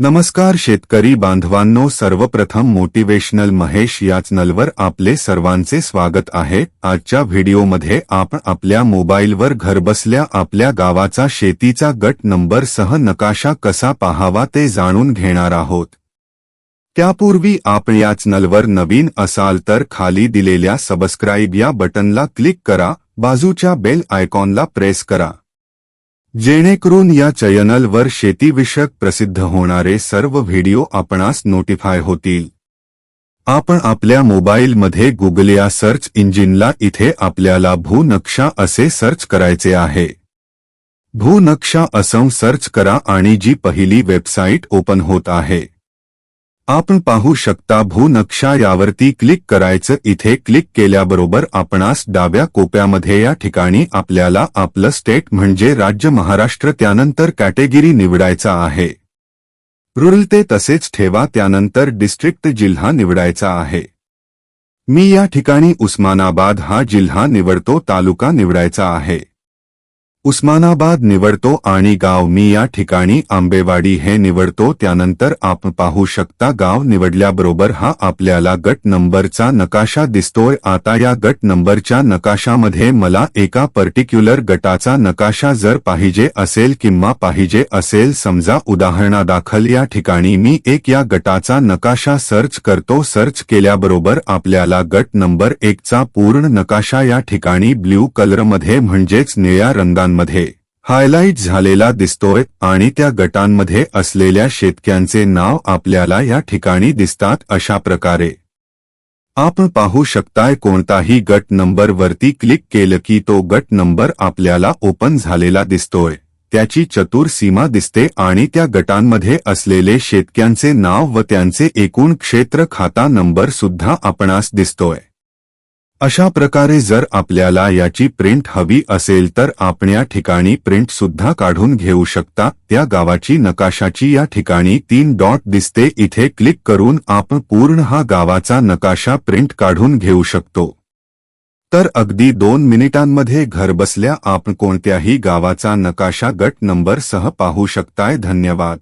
नमस्कार शेतकरी बांधवांनो, सर्वप्रथम मोटिवेशनल महेश या चॅनलवर आपले सर्वांचे स्वागत आहे। आजच्या व्हिडिओमध्ये आपण आपल्या मोबाईलवर घरबसल्या आपल्या गावाचा शेतीचा गट नंबर सह नकाशा कसा पाहावा ते जाणून घेणार आहोत। त्यापूर्वी आपण या चॅनलवर नवीन असाल तर खाली दिलेल्या सबस्क्राइब या बटनला क्लिक करा, बाजूच्या बेल आयकॉनला प्रेस करा, जेणेकरून या चॅनलवर शेतीविषयक प्रसिद्ध होणारे सर्व व्हिडिओ आपणास नोटिफाय होतील। आपण आपल्या मोबाईलमध्ये गुगल या सर्च इंजिनला इथे आपल्याला भूनक्षा असे सर्च करायचे आहे। भूनक्षा असं सर्च करा आणि जी पहिली वेबसाईट ओपन होत आहे आपण पाहू शकता भूनक्षा यावरती क्लिक करायचं। इथे क्लिक केल्याबरोबर आपणास डाव्या कोपऱ्यामध्ये या ठिकाणी आपल्याला आपलं स्टेट म्हणजे राज्य महाराष्ट्र, त्यानंतर कॅटेगरी निवडायचा आहे। रूरल ते तसेच ठेवा, त्यानंतर डिस्ट्रिक्ट जिल्हा निवडायचा आहे। मी या ठिकाणी उस्मानाबाद हा जिल्हा निवडतो, तालुका निवडायचा आहे उस्मानाबाद निवडतो आणि गाव मी या ठिकाणी आंबेवाडी हे निवडतो। त्यानंतर आपण पाहू शकता गाव निवडल्याबरोबर हा आपल्याला गट नंबरचा नकाशा दिसतोय। आता या गट नंबरच्या नकाशामध्ये मला एका पर्टिक्युलर गटाचा नकाशा जर पाहिजे असेल किंवा पाहिजे असेल, समजा उदाहरणादाखल या ठिकाणी मी एक या गटाचा नकाशा सर्च करतो। सर्च केल्याबरोबर आपल्याला गट नंबर 1 चा पूर्ण नकाशा या ठिकाणी ब्ल्यू कलरमध्ये म्हणजेच निळ्या रंगामध्ये हायलाइट झालेला दिसतोय आणि त्या गटांमध्ये असलेल्या शेतकऱ्यांचे नाव आपल्याला या ठिकाणी दिसतात। अशा प्रकारे आपण पाहू शकताय कोणताही गट नंबर वरती क्लिक केलं की तो गट नंबर आपल्याला ओपन झालेला दिसतोय, त्याची चतुर सीमा दिसते आणि त्या गटांमध्ये असलेले शेतकऱ्यांचे नाव व त्यांचे एकूण क्षेत्र खाता नंबर सुद्धा आपणास दिसतोय। अशा प्रकारे जर आपल्याला याची प्रिंट हवी असेल तर आपण या ठिकाणी प्रिंट सुद्धा काढून घेऊ शकता। त्या गावाची नकाशाची या ठिकाणी 3 डॉट दिसते, इथे क्लिक करून आपण पूर्ण हा गावाचा नकाशा प्रिंट काढून घेऊ शकतो। तर अगदी 2 मिनिटांमध्ये घरबसल्या आपण कोणत्याही गावाचा नकाशा गट नंबर सह पाहू शकताय। धन्यवाद।